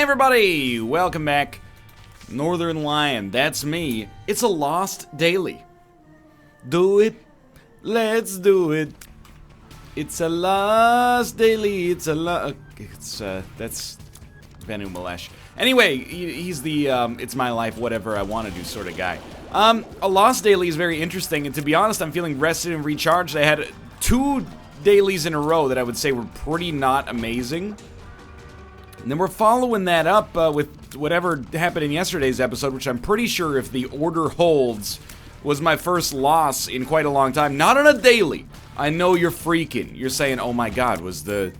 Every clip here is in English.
everybody! Welcome back. Northernlion, that's me. It's a lost daily. Do it. Let's do it. It's a lost daily. It's that's Venu Malesh. Anyway, he's the, it's my life, whatever I want to do sort of guy. A lost daily is very interesting, and to be honest, I'm feeling rested and recharged. I had 2 dailies in a row that I would say were pretty not amazing. And then we're following that up with whatever happened in yesterday's episode, which I'm pretty sure, if the order holds, was my first loss in quite a long time. Not on a daily. I know you're freaking. You're saying, oh my god, was the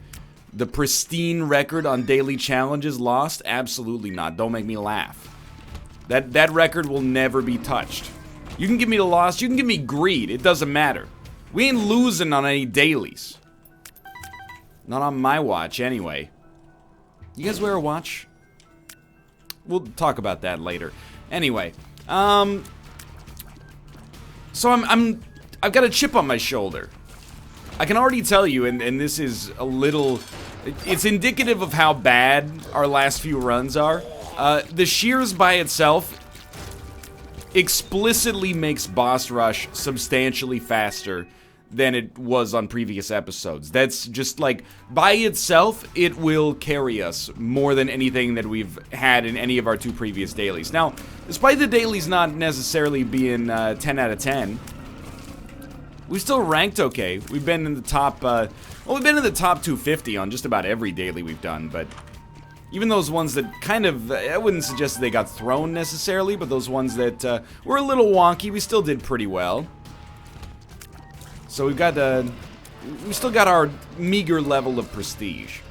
pristine record on daily challenges lost? Absolutely not. Don't make me laugh. That record will never be touched. You can give me the loss, you can give me greed, it doesn't matter. We ain't losing on any dailies. Not on my watch, anyway. You guys wear a watch? We'll talk about that later. Anyway, so I've got a chip on my shoulder. I can already tell you, and this is a little, it's indicative of how bad our last few runs are. The shears by itself explicitly makes boss rush substantially faster than it was on previous episodes. That's just like, by itself, it will carry us more than anything that we've had in any of our 2 previous dailies. Now, despite the dailies not necessarily being 10 out of 10, we still ranked okay. We've been in the top, we've been in the top 250 on just about every daily we've done, but even those ones that kind of, I wouldn't suggest they got thrown necessarily, but those ones that were a little wonky, we still did pretty well. So we've got, we still got our meager level of prestige.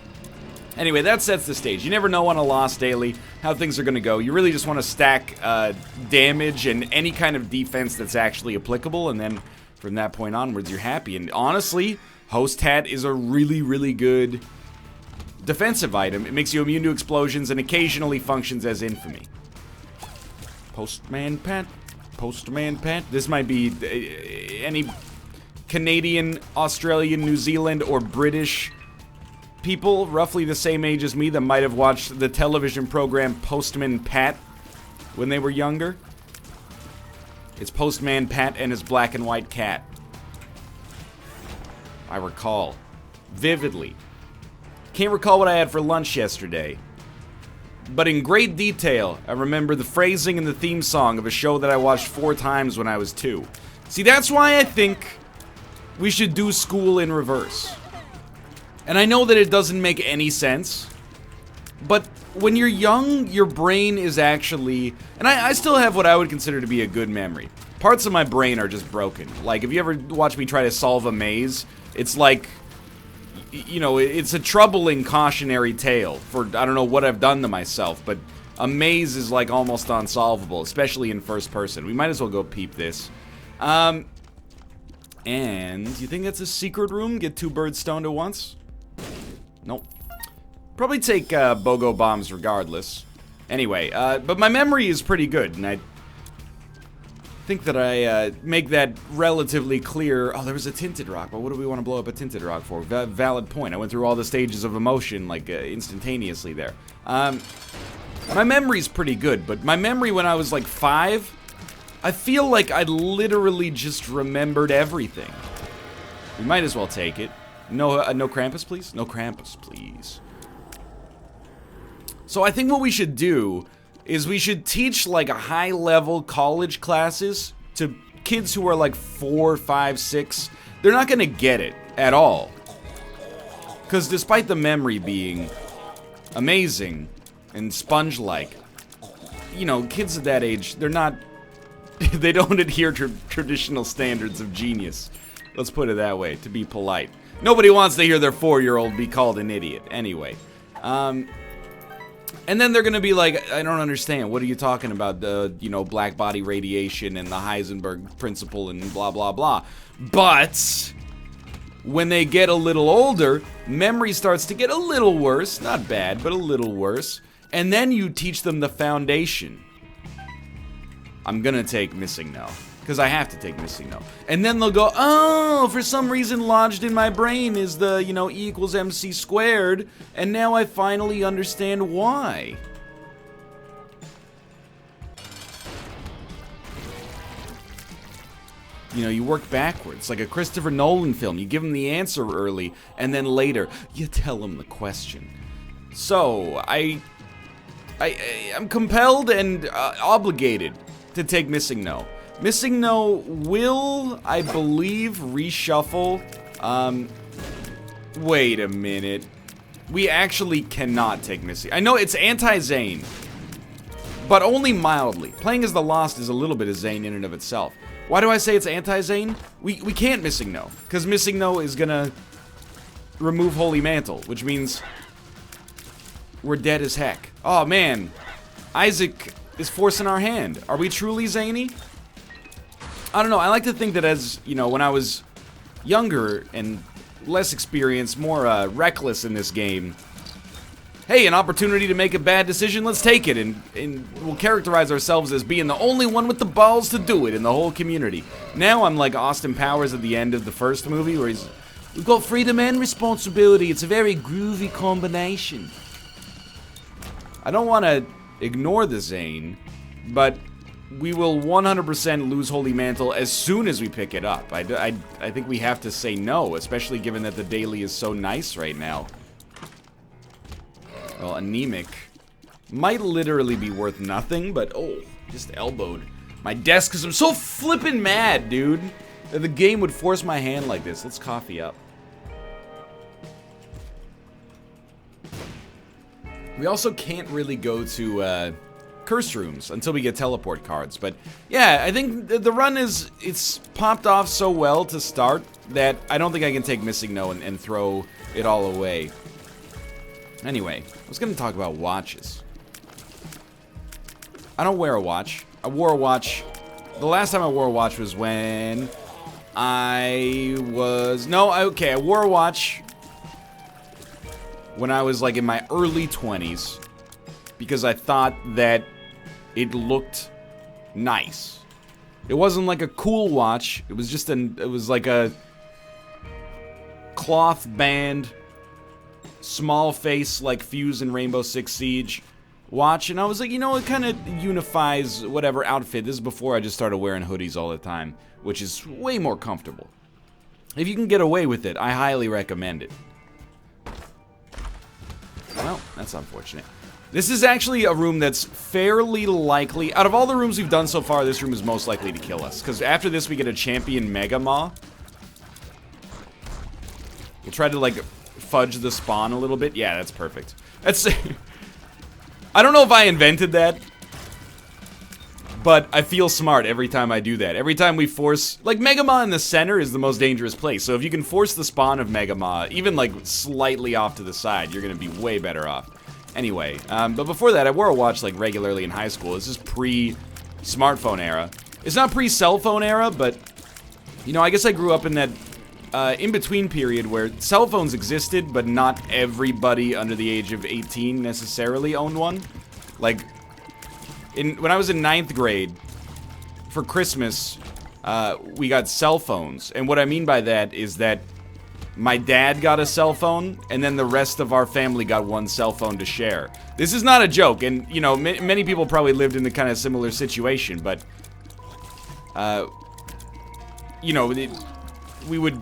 Anyway, that sets the stage. You never know on a lost daily how things are going to go. You really just want to stack damage and any kind of defense that's actually applicable, and then from that point onwards, you're happy. And honestly, Host Hat is a really, really good defensive item. It makes you immune to explosions and occasionally functions as infamy. Postman Pat. Postman Pat. This might be any Canadian, Australian, New Zealand, or British people roughly the same age as me that might have watched the television program Postman Pat when they were younger. It's Postman Pat and his black and white cat. I recall vividly. Can't recall what I had for lunch yesterday, but in great detail, I remember the phrasing and the theme song of a show that I watched 4 times when I was 2. See, that's why I think we should do school in reverse. And I know that it doesn't make any sense, but when you're young, your brain is actually, and I still have what I would consider to be a good memory. Parts of my brain are just broken. Like, if you ever watch me try to solve a maze, it's like, you know, it's a troubling cautionary tale for, I don't know what I've done to myself, but a maze is like almost unsolvable, especially in first person. We might as well go peep this. And you think that's a secret room? Get 2 birds stoned at once? Nope. Probably take BOGO bombs regardless. Anyway, but my memory is pretty good, and I think that I make that relatively clear. Oh, there was a tinted rock, but what do we want to blow up a tinted rock for? Valid point. I went through all the stages of emotion, like, instantaneously there. My memory's pretty good, but my memory when I was, like, 5, I feel like I literally just remembered everything. We might as well take it. No, no Krampus, please? No Krampus, please. So I think what we should do is we should teach, like, a high-level college classes to kids who are, like, 4, 5, 6. They're not gonna get it at all. Because despite the memory being amazing and sponge-like, you know, kids at that age, they're not... they don't adhere to traditional standards of genius. Let's put it that way, to be polite. Nobody wants to hear their 4-year-old be called an idiot. Anyway. And then they're gonna be like, I don't understand. What are you talking about? The, you know, black body radiation and the Heisenberg principle and blah, blah, blah. But when they get a little older, memory starts to get a little worse. Not bad, but a little worse. And then you teach them the foundation. I'm gonna take missing now. because I have to take missing no. And then they'll go, oh, for some reason lodged in my brain is the, you know, E equals MC squared, and now I finally understand why. You know, you work backwards, like a Christopher Nolan film. You give them the answer early, and then later, you tell them the question. So, I'm compelled and obligated to take missing no. Missing no will, I believe, reshuffle. Wait a minute. We actually cannot take missing. I know it's anti-Zane, but only mildly. Playing as the Lost is a little bit of Zane in and of itself. Why do I say it's anti-Zane? We can't missing no, because missing no is gonna remove Holy Mantle, which means we're dead as heck. Oh man, Isaac is forcing our hand. Are we truly zany? I don't know, I like to think that as, you know, when I was younger and less experienced, more reckless in this game, hey, an opportunity to make a bad decision, let's take it, and we'll characterize ourselves as being the only one with the balls to do it in the whole community. Now I'm like Austin Powers at the end of the first movie, where we've got freedom and responsibility, it's a very groovy combination. I don't want to ignore the Zane, but we will 100% lose Holy Mantle as soon as we pick it up. I think we have to say no, especially given that the daily is so nice right now. Well, anemic might literally be worth nothing, but oh, just elbowed my desk because I'm so flippin' mad, dude, that the game would force my hand like this. Let's coffee up. We also can't really go to curse rooms until we get teleport cards, but yeah, I think the run it's popped off so well to start that I don't think I can take missing no and throw it all away. Anyway, I was gonna talk about watches. I don't wear a watch. I wore a watch. The last time I wore a watch was when I wore a watch when I was like in my early 20s because I thought that it looked nice. It wasn't like a cool watch. It was just it was like a cloth band, small face like Fuse in Rainbow Six Siege watch, and I was like, you know, it kind of unifies whatever outfit. This is before I just started wearing hoodies all the time, which is way more comfortable. If you can get away with it, I highly recommend it. Well, that's unfortunate. This is actually a room that's fairly likely, out of all the rooms we've done so far, this room is most likely to kill us, because after this we get a champion Mega Maw. We'll try to like fudge the spawn a little bit. Yeah, that's perfect. That's I don't know if I invented that, but I feel smart every time I do that. Every time we force, like, Mega Maw in the center is the most dangerous place. So if you can force the spawn of Mega Maw, even like slightly off to the side, you're gonna be way better off. Anyway, but before that, I wore a watch like regularly in high school. This is pre-smartphone era. It's not pre-cell phone era, but you know, I guess I grew up in that in-between period where cell phones existed, but not everybody under the age of 18 necessarily owned one. Like, when I was in 9th grade, for Christmas, we got cell phones. And what I mean by that is that my dad got a cell phone, and then the rest of our family got one cell phone to share. This is not a joke, and, you know, many people probably lived in a kind of similar situation, but, you know, we would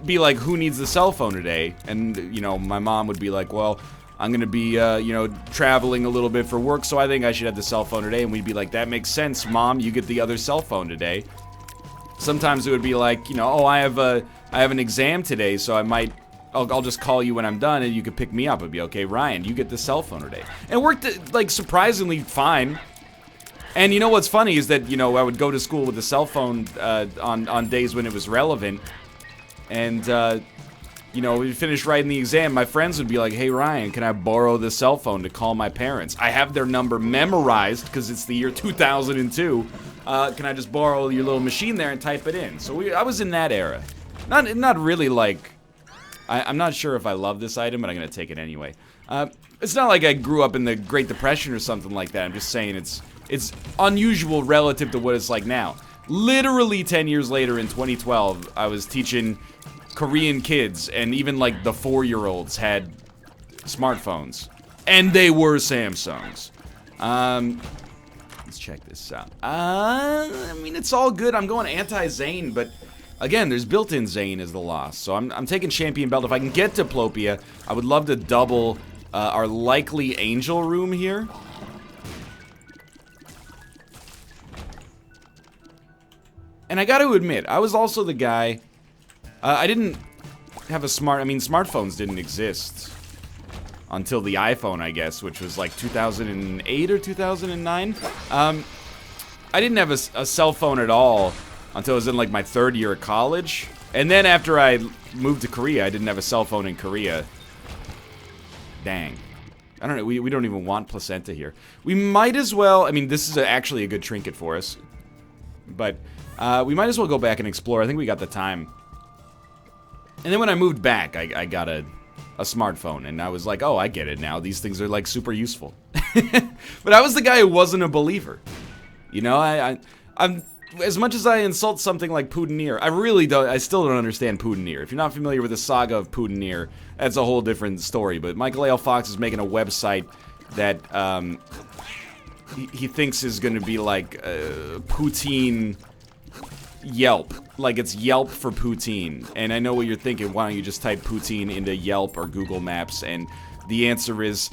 be like, who needs the cell phone today? And, you know, my mom would be like, well, I'm gonna be, you know, traveling a little bit for work, so I think I should have the cell phone today. And we'd be like, that makes sense, Mom, you get the other cell phone today. Sometimes it would be like, you know, oh, I have an exam today, so I'll just call you when I'm done and you can pick me up. It'd be, okay, Ryan, you get the cell phone today. And it worked, like, surprisingly fine. And you know what's funny is that, you know, I would go to school with the cell phone on days when it was relevant. And, you know, we'd finish writing the exam. My friends would be like, hey, Ryan, can I borrow the cell phone to call my parents? I have their number memorized because it's the year 2002. Can I just borrow your little machine there and type it in? So I was in that era. Not really like... I'm not sure if I love this item, but I'm going to take it anyway. It's not like I grew up in the Great Depression or something like that. I'm just saying it's unusual relative to what it's like now. literally 10 years later in 2012, I was teaching Korean kids, and even like the 4-year-olds had smartphones. And they were Samsungs. Let's check this out. I mean, it's all good. I'm going anti-Zane, but again, there's built-in Zane as the loss. So I'm taking Champion Belt. If I can get Diplopia, I would love to double our likely Angel room here. And I got to admit, I was also the guy. I didn't have a smartphones didn't exist until the iPhone, I guess, which was like 2008 or 2009. I didn't have a cell phone at all until I was in like my 3rd year of college. And then after I moved to Korea, I didn't have a cell phone in Korea. Dang. I don't know, we don't even want placenta here. We might as well, I mean, this is actually a good trinket for us. But we might as well go back and explore. I think we got the time. And then when I moved back, I got a smartphone, and I was like, oh, I get it now. These things are like super useful. But I was the guy who wasn't a believer. You know, I'm as much as I insult something like Putinir, I still don't understand Putinir. If you're not familiar with the saga of Putinir, that's a whole different story. But Michael A. L. Fox is making a website that he thinks is going to be like Poutine Yelp. Like it's Yelp for poutine. And I know what you're thinking. Why don't you just type poutine into Yelp or Google Maps? And the answer is,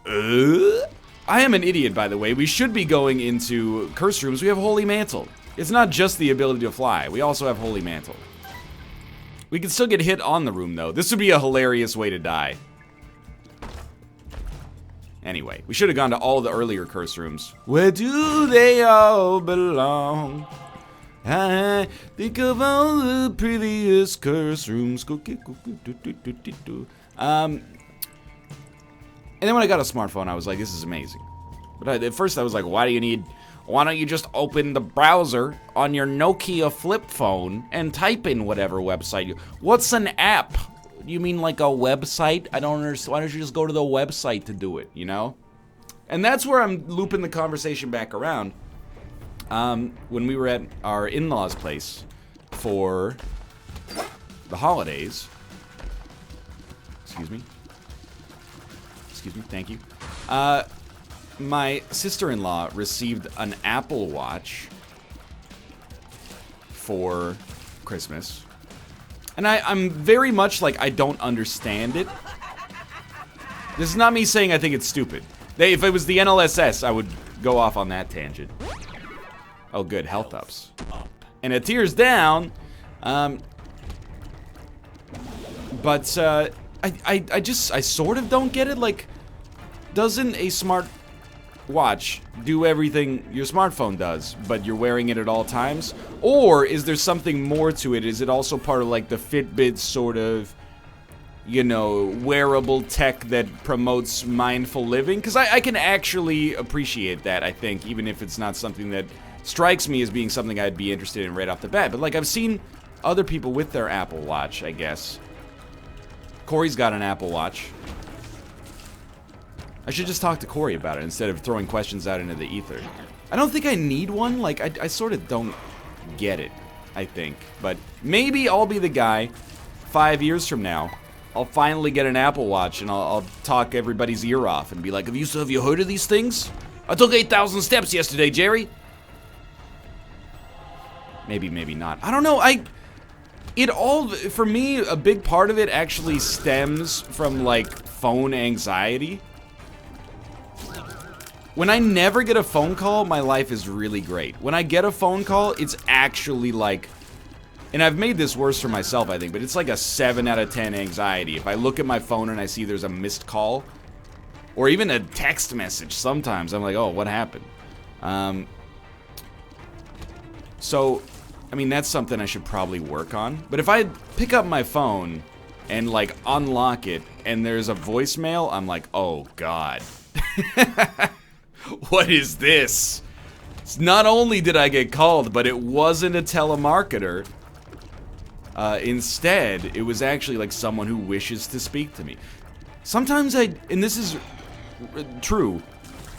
I am an idiot, by the way. We should be going into curse rooms. We have Holy Mantle. It's not just the ability to fly. We also have Holy Mantle. We can still get hit on the room, though. This would be a hilarious way to die. Anyway, we should have gone to all the earlier curse rooms. Where do they all belong? I think of all the previous curse rooms. And then when I got a smartphone, I was like, this is amazing. But at first I was like, why don't you just open the browser on your Nokia flip phone and type in whatever website what's an app? You mean like a website? I don't understand. Why don't you just go to the website to do it, you know? And that's where I'm looping the conversation back around. When we were at our in-laws' place for the holidays. Excuse me, thank you. My sister-in-law received an Apple Watch for Christmas. And I'm very much like, I don't understand it. This is not me saying I think it's stupid. If it was the NLSS, I would go off on that tangent. Oh, good. Health ups. And it tears down. But, I sort of don't get it. Like, doesn't a smart watch do everything your smartphone does, but you're wearing it at all times? Or is there something more to it? Is it also part of, like, the Fitbit sort of, you know, wearable tech that promotes mindful living? Because I can actually appreciate that, I think, even if it's not something that strikes me as being something I'd be interested in right off the bat. But, like, I've seen other people with their Apple Watch, I guess. Corey's got an Apple Watch. I should just talk to Corey about it instead of throwing questions out into the ether. I don't think I need one. Like, I sort of don't get it, I think. But maybe I'll be the guy 5 years from now. I'll finally get an Apple Watch and I'll talk everybody's ear off and be like, have you heard of these things? I took 8,000 steps yesterday, Jerry. Maybe, maybe not. I don't know. For me, a big part of it actually stems from, like, phone anxiety. When I never get a phone call, my life is really great. When I get a phone call, it's actually like, and I've made this worse for myself, I think, but it's like a 7 out of 10 anxiety. If I look at my phone and I see there's a missed call, or even a text message sometimes, I'm like, oh, what happened? So, I mean, that's something I should probably work on. But if I pick up my phone and, like, unlock it, and there's a voicemail, I'm like, oh, God. What is this? Not only did I get called, but it wasn't a telemarketer. Instead, it was actually, like, someone who wishes to speak to me. Sometimes and this is true,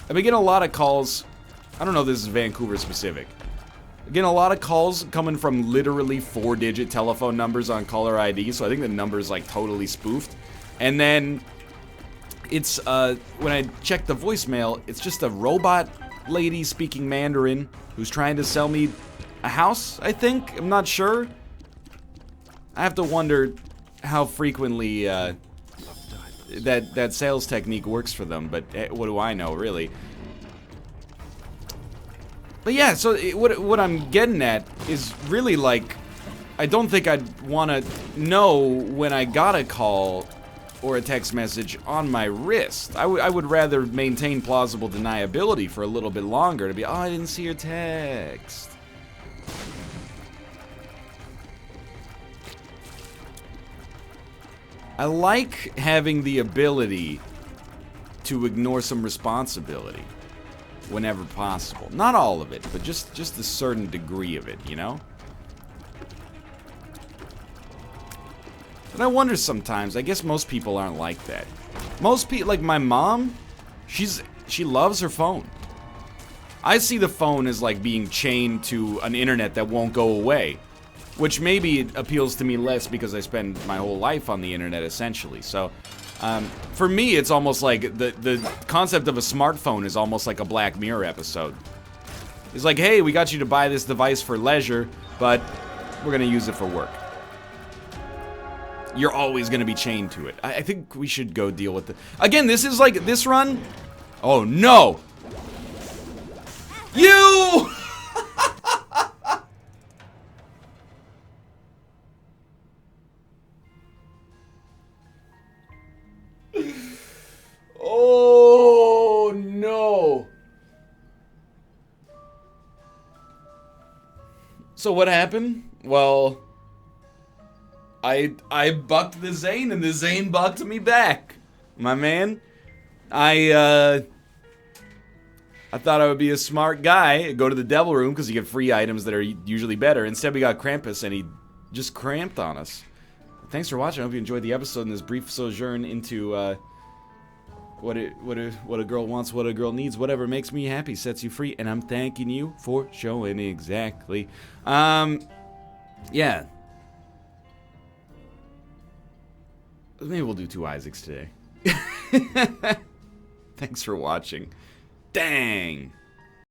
I've been getting a lot of calls. I don't know if this is Vancouver specific. Again, a lot of calls coming from literally 4-digit telephone numbers on caller ID, so I think the number's like totally spoofed. And then it's, when I check the voicemail, it's just a robot lady speaking Mandarin who's trying to sell me a house, I think? I'm not sure. I have to wonder how frequently, that sales technique works for them, but what do I know, really? But yeah, so what I'm getting at is really like, I don't think I'd want to know when I got a call or a text message on my wrist. I would rather maintain plausible deniability for a little bit longer to be, oh, I didn't see your text. I like having the ability to ignore some responsibility whenever possible. Not all of it, but just a certain degree of it, you know? But I wonder sometimes, I guess most people aren't like that. Most people, like my mom, she loves her phone. I see the phone as like being chained to an internet that won't go away. Which maybe appeals to me less because I spend my whole life on the internet, essentially. So, for me, it's almost like the concept of a smartphone is almost like a Black Mirror episode. It's like, hey, we got you to buy this device for leisure, but we're gonna use it for work. You're always gonna be chained to it. I think we should go deal with it. Again, this is like, this run... Oh, no! You! Oh, no. So what happened? Well, I bucked the Zane and the Zane bucked me back. My man, I thought I would be a smart guy, go to the devil room because you get free items that are usually better. Instead we got Krampus and he just cramped on us. Thanks for watching. I hope you enjoyed the episode and this brief sojourn into what a girl wants, what a girl needs, whatever makes me happy sets you free, and I'm thanking you for showing me exactly. Yeah. Maybe we'll do 2 Isaacs today. Thanks for watching. Dang.